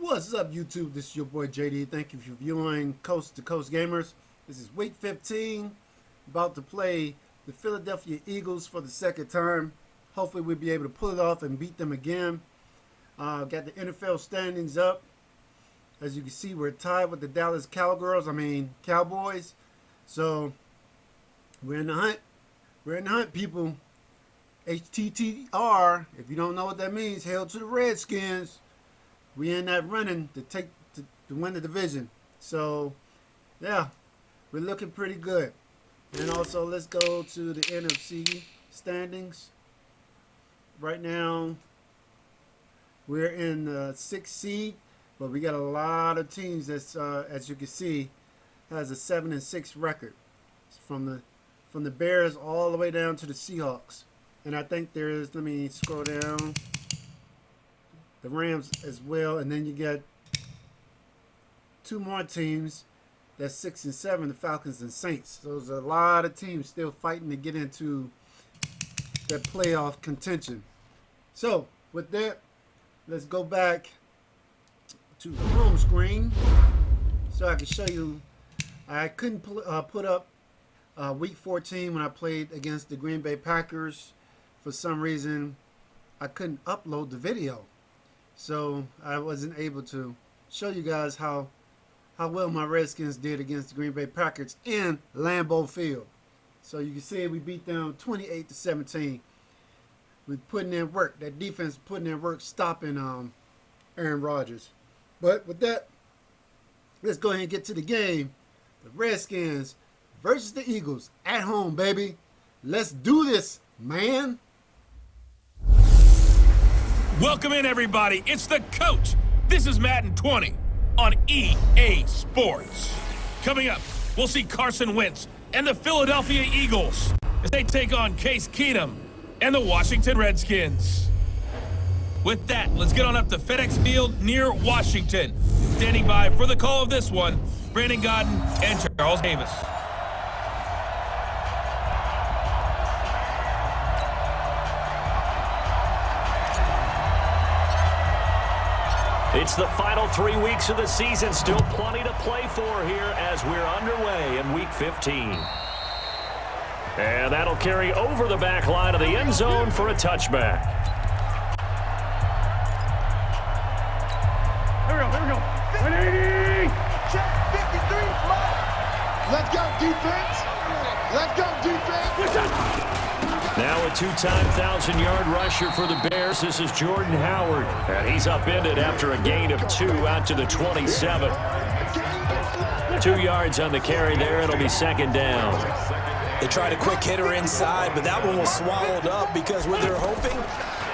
What's up, YouTube? This is your boy JD. Thank you for viewing Coast to Coast Gamers. This is week 15. About to play the Philadelphia Eagles for the second time. Hopefully we'll be able to pull it off and beat them again. Got the NFL standings up. As you can see, we're tied with the Dallas Cowboys. So we're in the hunt. We're in the hunt, people. HTTR. If you don't know what that means, hail to the Redskins. We in that running to win the division. So yeah, we're looking pretty good. And also, let's go to the NFC standings. Right now, we're in the 6th seed, but we got a lot of teams that's, as you can see, has a 7-6 record. It's from the Bears all the way down to the Seahawks. And I think there is, let me scroll down, the Rams as well, and then you get two more teams that's 6 and 7, the Falcons and Saints. So there's a lot of teams still fighting to get into that playoff contention. So with that, let's go back to the home screen so I can show you. I couldn't put up week 14 when I played against the Green Bay Packers. For some reason, I couldn't upload the video. So I wasn't able to show you guys how well my Redskins did against the Green Bay Packers in Lambeau Field. So you can see we beat them 28-17. We're putting in work. That defense putting in work, stopping Aaron Rodgers. But with that, let's go ahead and get to the game. The Redskins versus the Eagles at home, baby. Let's do this, man. Welcome in, everybody. It's the coach. This is Madden 20 on EA Sports. Coming up, we'll see Carson Wentz and the Philadelphia Eagles as they take on Case Keenum and the Washington Redskins. With that, let's get on up to FedEx Field near Washington. Standing by for the call of this one, Brandon Godden and Charles Davis. It's the final 3 weeks of the season. Still plenty to play for here as we're underway in Week 15. And that'll carry over the back line of the end zone for a touchback. Here we go. 180! Check 53, Let's go, defense! Let's go, defense! Now a two-time 1,000-yard rusher for the Bears. This is Jordan Howard. And he's upended after a gain of 2 out to the 27. 2 yards on the carry there. It'll be second down. They tried a quick hitter inside, but that one was swallowed up because what they're hoping,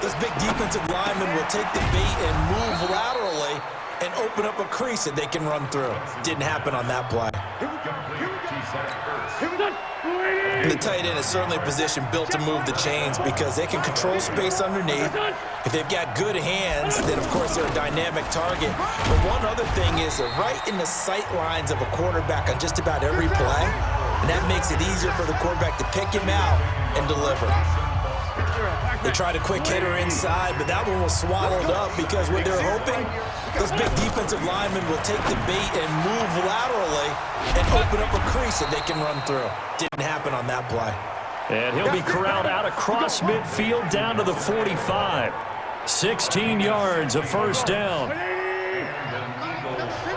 this big defensive lineman will take the bait and move laterally and open up a crease that they can run through. Didn't happen on that play. The tight end is certainly a position built to move the chains because they can control space underneath. If they've got good hands, then of course they're a dynamic target. But one other thing is they're right in the sight lines of a quarterback on just about every play, and that makes it easier for the quarterback to pick him out and deliver. They tried a quick hitter inside, but that one was swallowed up because what they're hoping, this big defensive lineman will take the bait and move laterally and open up a crease that they can run through. Didn't happen on that play. And he'll be corralled out across midfield down to the 45. 16 yards, a first down.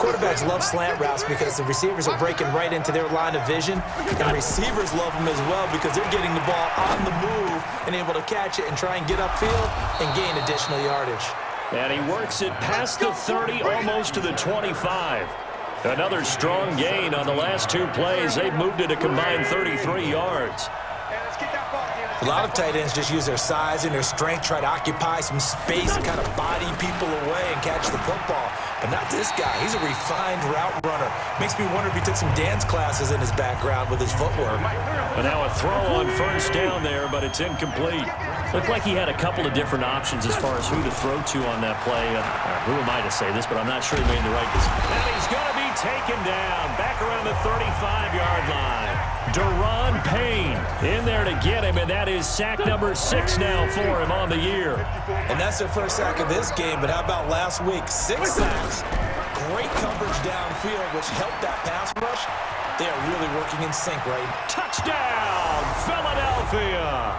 Quarterbacks love slant routes because the receivers are breaking right into their line of vision, and receivers love them as well because they're getting the ball on the move and able to catch it and try and get upfield and gain additional yardage. And he works it past the 30, almost to the 25. Another strong gain on the last 2 plays. They've moved it a combined 33 yards. A lot of tight ends just use their size and their strength, try to occupy some space and kind of body people away and catch the football. But not this guy. He's a refined route runner. Makes me wonder if he took some dance classes in his background with his footwork. And now a throw on first down there, but it's incomplete. Looked like he had a couple of different options as far as who to throw to on that play. Who am I to say this, but I'm not sure he made the right decision. And he's going to be taken down back around the 35-yard line. Deron Payne in there to get him, and that is sack number 6 now for him on the year. And that's their first sack of this game, but how about last week? 6 sacks. Great coverage downfield, which helped that pass rush. They are really working in sync, right? Touchdown, Philadelphia!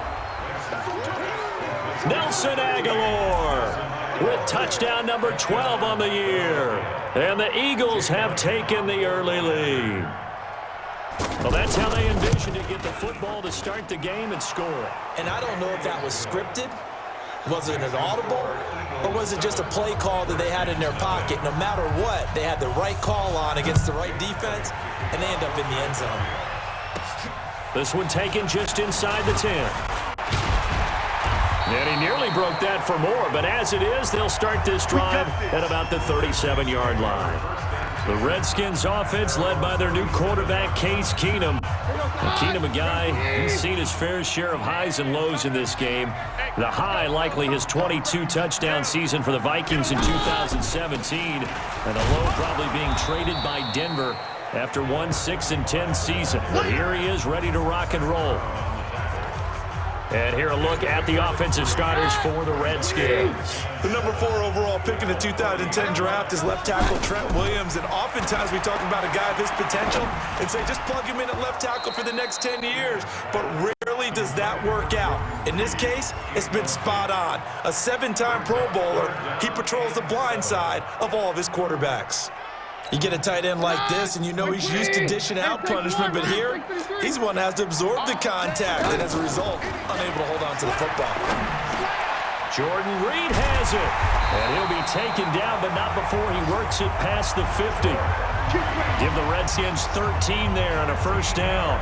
Nelson Aguilar with touchdown number 12 on the year. And the Eagles have taken the early lead. Well, that's how they envisioned to get the football to start the game and score. And I don't know if that was scripted. Was it an audible? Or was it just a play call that they had in their pocket? No matter what, they had the right call on against the right defense, and they end up in the end zone. This one taken just inside the 10. And he nearly broke that for more, but as it is, they'll start this drive at about the 37-yard line. The Redskins offense led by their new quarterback, Case Keenum. Keenum, a guy, he's seen his fair share of highs and lows in this game. The high, likely his 22-touchdown season for the Vikings in 2017. And the low probably being traded by Denver after one 6-10 season. But here he is, ready to rock and roll. And here a look at the offensive starters for the Redskins. The number 4 overall pick in the 2010 draft is left tackle Trent Williams. And oftentimes we talk about a guy of his potential and say just plug him in at left tackle for the next 10 years. But rarely does that work out. In this case, it's been spot on. A 7-time Pro Bowler, he patrols the blind side of all of his quarterbacks. You get a tight end like this, and you know he's used to dishing out punishment, but here, he's the one that has to absorb the contact, and as a result, unable to hold on to the football. Jordan Reed has it, and he'll be taken down, but not before he works it past the 50. Give the Redskins 13 there on a first down.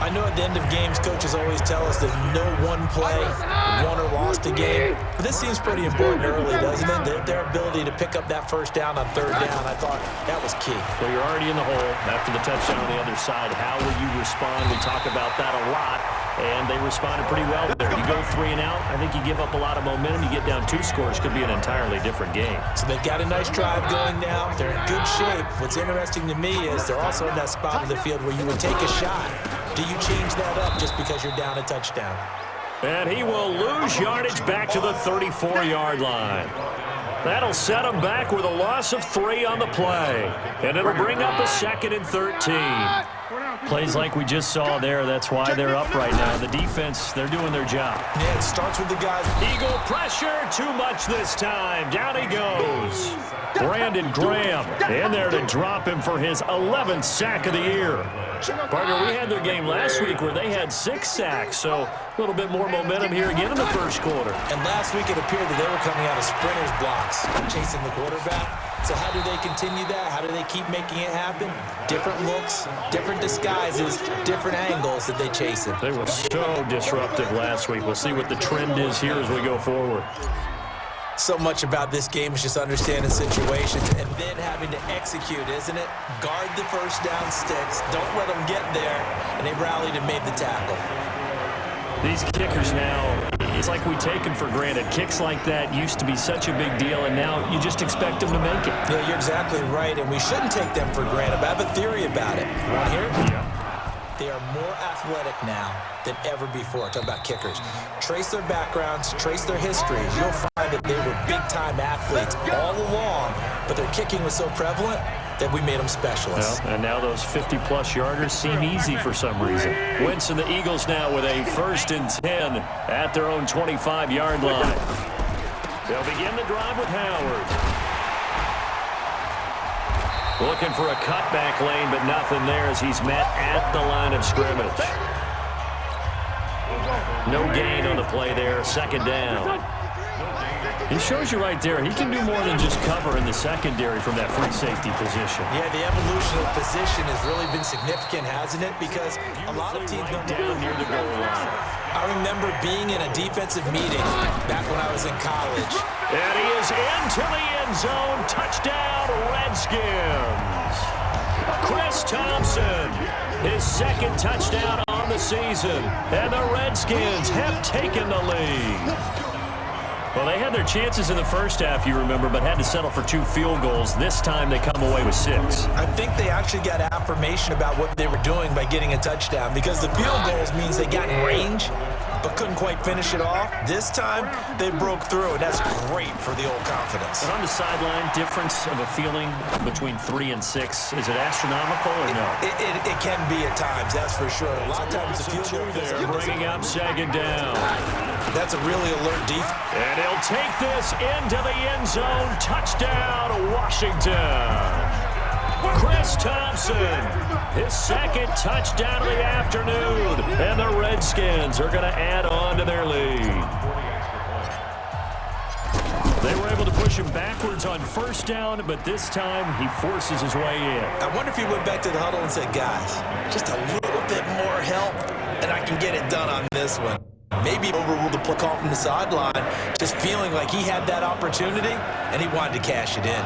I know at the end of games, coaches always tell us there's no one play, won or lost a game. But this seems pretty important early, doesn't it? Their ability to pick up that first down on third down, I thought that was key. Well, you're already in the hole after the touchdown on the other side. How will you respond? We talk about that a lot, and they responded pretty well there. You go 3 and out, I think you give up a lot of momentum. You get down 2 scores, could be an entirely different game. So they've got a nice drive going now. They're in good shape. What's interesting to me is they're also in that spot of the field where you would take a shot. Do you change that up just because you're down a touchdown? And he will lose yardage back to the 34-yard line. That'll set him back with a loss of 3 on the play. And it'll bring up a 2nd and 13. Plays like we just saw there, that's why they're up right now. The defense, they're doing their job. Yeah, it starts with the guys. Eagle pressure, too much this time. Down he goes. Brandon Graham in there to drop him for his 11th sack of the year. Partner, we had their game last week where they had 6 sacks, so a little bit more momentum here again in the first quarter. And last week it appeared that they were coming out of sprinters blocks, chasing the quarterback. So how do they continue that? How do they keep making it happen? Different looks, different disguises, different angles that they chase it. They were so disruptive last week. We'll see what the trend is here as we go forward. So much about this game is just understanding situations and then having to execute, isn't it? Guard the first down sticks. Don't let them get there. And they rallied and made the tackle. These kickers now, it's like we take them for granted. Kicks like that used to be such a big deal, and now you just expect them to make it. Yeah, you're exactly right, and we shouldn't take them for granted. But I have a theory about it. You want to hear it? Yeah. They are more athletic now than ever before. Talk about kickers. Trace their backgrounds, trace their histories. You'll find that they were big-time athletes all along, but their kicking was so prevalent that we made them specialists. Well, and now those 50-plus yarders seem easy for some reason. Wentz and the Eagles now with a 1st and 10 at their own 25-yard line. They'll begin the drive with Howard. Looking for a cutback lane, but nothing there as he's met at the line of scrimmage. No gain on the play there, 2nd down. He shows you right there, he can do more than just cover in the secondary from that free safety position. Yeah, the evolution of position has really been significant, hasn't it? Because a lot of teams don't down near the goal line. I remember being in a defensive meeting back when I was in college. And he is into the end zone. Touchdown, Redskins. Chris Thompson, his 2nd touchdown on the season. And the Redskins have taken the lead. Well, they had their chances in the first half, you remember, but had to settle for 2 field goals. This time they come away with 6. I think they actually got affirmation about what they were doing by getting a touchdown, because the field goals means they got in range but couldn't quite finish it off. This time, they broke through, and that's great for the old confidence. And on the sideline, difference of a feeling between 3 and 6, is it astronomical or no? It can be at times, that's for sure. A lot of times the field goal they're bringing up 2nd down. That's a really alert defense. And he'll take this into the end zone. Touchdown, Washington. Chris Thompson, his 2nd touchdown of the afternoon. And the Redskins are going to add on to their lead. They were able to push him backwards on 1st down, but this time he forces his way in. I wonder if he went back to the huddle and said, guys, just a little bit more help, and I can get it done on this one. Maybe overruled the play call from the sideline, just feeling like he had that opportunity, and he wanted to cash it in.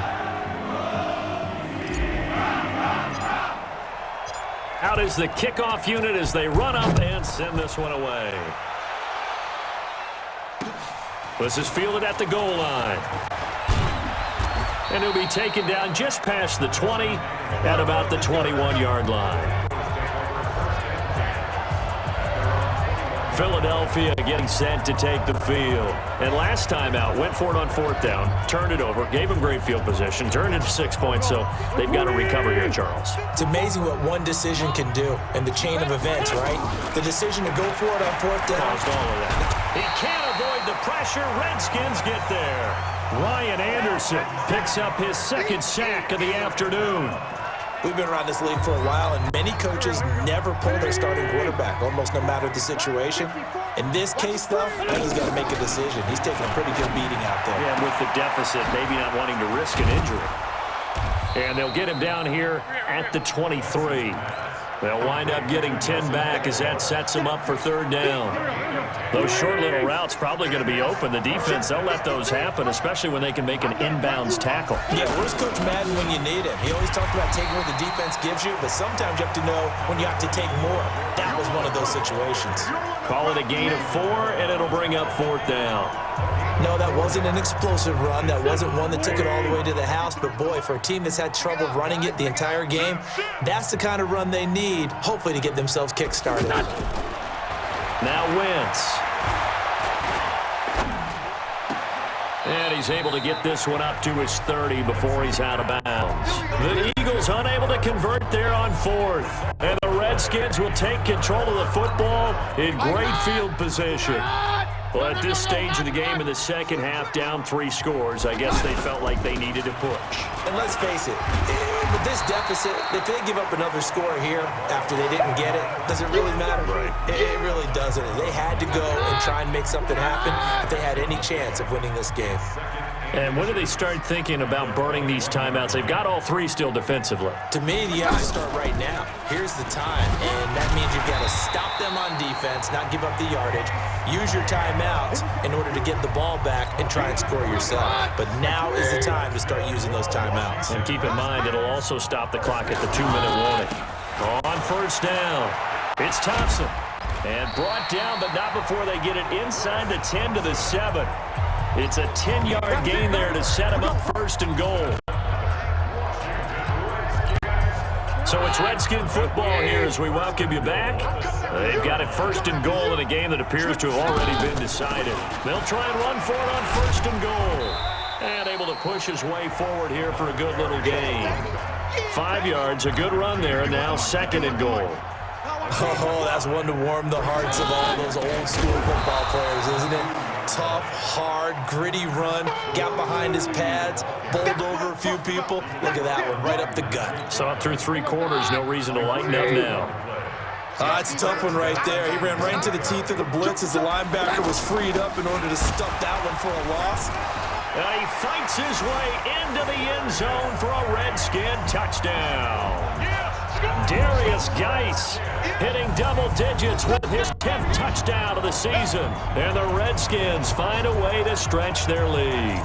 Out is the kickoff unit as they run up and send this one away. This is fielded at the goal line. And he'll be taken down just past the 20 at about the 21-yard line. Philadelphia getting set to take the field. And last time out, went for it on 4th down, turned it over, gave them great field position, turned it to 6 points, so they've got to recover here, Charles. It's amazing what one decision can do in the chain of events, right? The decision to go for it on 4th down. Caused all of that. He can't avoid the pressure. Redskins get there. Ryan Anderson picks up his 2nd sack of the afternoon. We've been around this league for a while, and many coaches never pull their starting quarterback, almost no matter the situation. In this case, though, I think he's got to make a decision. He's taking a pretty good beating out there. Yeah, with the deficit, maybe not wanting to risk an injury. And they'll get him down here at the 23. They'll wind up getting 10 back as that sets him up for 3rd down. Those short little routes probably going to be open. The defense, they'll let those happen, especially when they can make an inbounds tackle. Yeah, where's Coach Madden when you need him? He always talked about taking what the defense gives you, but sometimes you have to know when you have to take more. That was one of those situations. Call it a gain of 4, and it'll bring up 4th down. No, that wasn't an explosive run. That wasn't one that took it all the way to the house. But, boy, for a team that's had trouble running it the entire game, that's the kind of run they need, hopefully, to get themselves kick-started. Now Wentz. And he's able to get this one up to his 30 before he's out of bounds. The Eagles unable to convert there on 4th. And the Redskins will take control of the football in great field position. Well, at this stage of the game in the 2nd half, down 3 scores, I guess they felt like they needed to push. And let's face it, with this deficit, if they give up another score here after they didn't get it, does it really matter? Right. It really doesn't. They had to go and try and make something happen if they had any chance of winning this game. And when do they start thinking about burning these timeouts? They've got all 3 still defensively. To me, you have to start right now. Here's the time, and that means you've got to stop them on defense, not give up the yardage, use your timeouts in order to get the ball back and try and score yourself. But now is the time to start using those timeouts. And keep in mind, it'll also stop the clock at the 2-minute warning. On 1st down, it's Thompson. And brought down, but not before they get it inside the 10 to the 7. It's a 10-yard gain there to set him up 1st and goal. So it's Redskin football here as we welcome you back. They've got it 1st and goal in a game that appears to have already been decided. They'll try and run for it on 1st and goal. And able to push his way forward here for a good little gain. 5 yards, a good run there, and now 2nd and goal. Oh, that's one to warm the hearts of all those old-school football players, isn't it? Tough, hard, gritty run, got behind his pads, bowled over a few people. Look at that one, right up the gut. Saw it through 3 quarters, no reason to lighten up now. It's a tough one right there. He ran right into the teeth of the blitz as the linebacker was freed up in order to stuff that one for a loss. And he fights his way into the end zone for a Redskin touchdown. Darius Geis hitting double digits with his 10th touchdown of the season. And the Redskins find a way to stretch their lead.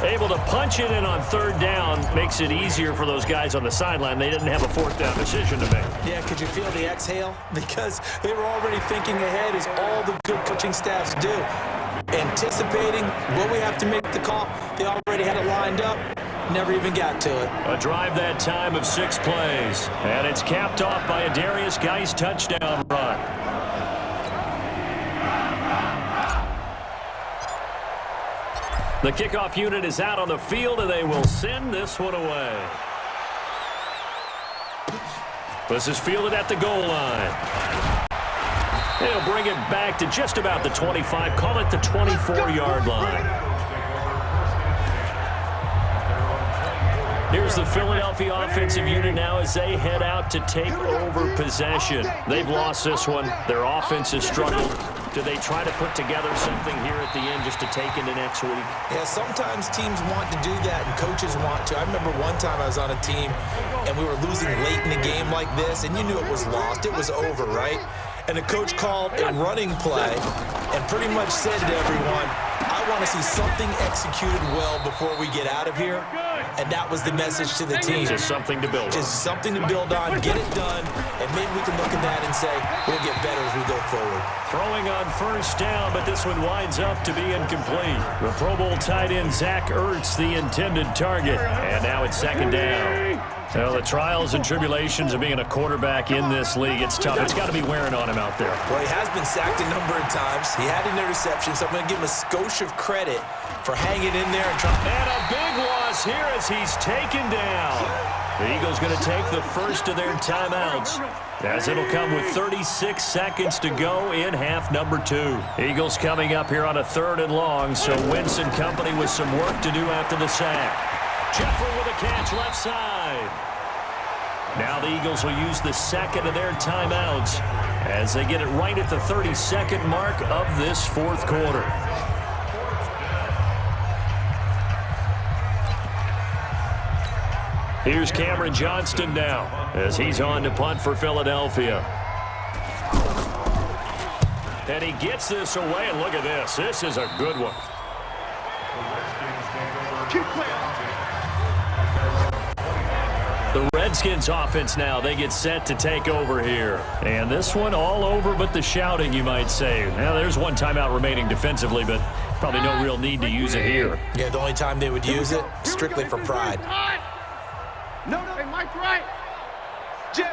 Able to punch it in on 3rd down makes it easier for those guys on the sideline. They didn't have a 4th down decision to make. Yeah, could you feel the exhale? Because they were already thinking ahead, as all the good coaching staffs do. anticipating what we have to make the call. They already had it lined up, never even got to it. A drive that time of 6 plays. And it's capped off by a Darius Geis touchdown run. The kickoff unit is out on the field, and they will send this one away. This is fielded at the goal line. They'll bring it back to just about the 25. Call it the 24-yard line. Here's the Philadelphia offensive unit now as they head out to take over possession. They've lost this one. Their offense has struggled. Do they try to put together something here at the end just to take into next week? Yeah, sometimes teams want to do that and coaches want to. I remember one time I was on a team and we were losing late in a game like this, and you knew it was lost. It was over, right? And the coach called a running play and pretty much said to everyone, I want to see something executed well before we get out of here. And that was the message to the team. Just something to build on. Just something to build on, get it done, and maybe we can look at that and say, we'll get better as we go forward. Throwing on first down, but this one winds up to be incomplete. The Pro Bowl tight end Zach Ertz, the intended target. And now it's second down. Well, the trials and tribulations of being a quarterback in this league, it's tough. It's got to be wearing on him out there. Well, he has been sacked a number of times. He had an interception, so I'm going to give him a skosh of credit for hanging in there and trying. And a big loss here as he's taken down. The Eagles going to take the first of their timeouts, as it'll come with 36 seconds to go in half number 2. Eagles coming up here on a 3rd and long, so Wentz and company with some work to do after the sack. Jeffrey with a catch left side. Now the Eagles will use the second of their timeouts as they get it right at the 32nd mark of this 4th quarter. Here's Cameron Johnston now as he's on to punt for Philadelphia. And he gets this away, and look at this. This is a good one. The Redskins offense now, they get set to take over here. And this one all over but the shouting, you might say. Now, there's one timeout remaining defensively, but probably no real need to use it here. Yeah, the only time they would use it, strictly for pride. No, hey, Mike, right. Jim.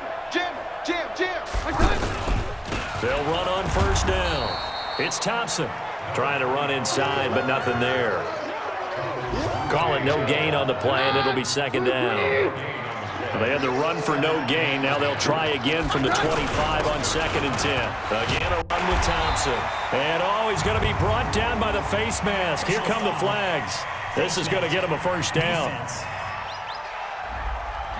They'll run on first down. It's Thompson trying to run inside, but nothing there. Call it no gain on the play, and it'll be second down. They had the run for no gain. Now they'll try again from the 25 on 2nd and 10. Again, a run with Thompson. And, he's going to be brought down by the face mask. Here come the flags. This is going to get him a first down.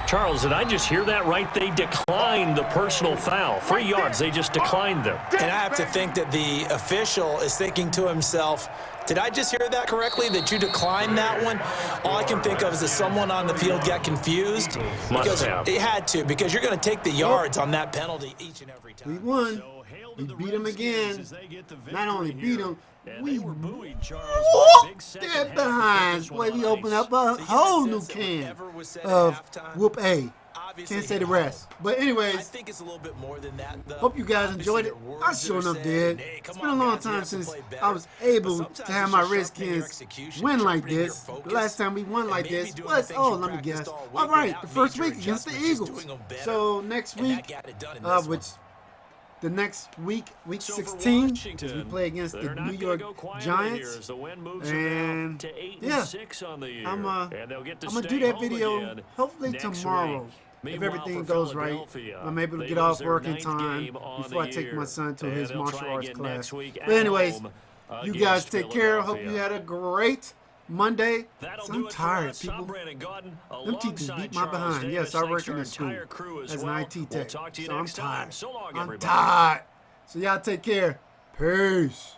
Charles, did I just hear that right? They declined the personal foul. 3 yards, they just declined them. And I have to think that the official is thinking to himself, did I just hear that correctly, that you declined that one? All I can think of is that someone on the field got confused. Because it had to, because you're going to take the yards on that penalty each and every time. We won. We beat them again. Not only beat them, we whooped their behinds. Boy, we opened up a whole new can of whoop A. Can't say the rest. But anyways, I think it's a little bit more than that, though. Hope you guys enjoyed it. I sure enough did. It's been a long time since I was able to have my Redskins win like this. The last time we won like this was, let me guess. All right, the first week against the Eagles. So next week, the next week, week 16, we play against the New York Giants. And yeah, I'm gonna do that video hopefully tomorrow. If everything goes right, I'm able to get off work in time before I take my son to his martial arts class. But anyways, you guys take care. Hope you had a great Monday. So I'm tired, people. Them teachers beat my behind. Yes, I work in the school as an IT tech. So I'm tired. I'm tired. So y'all take care. Peace.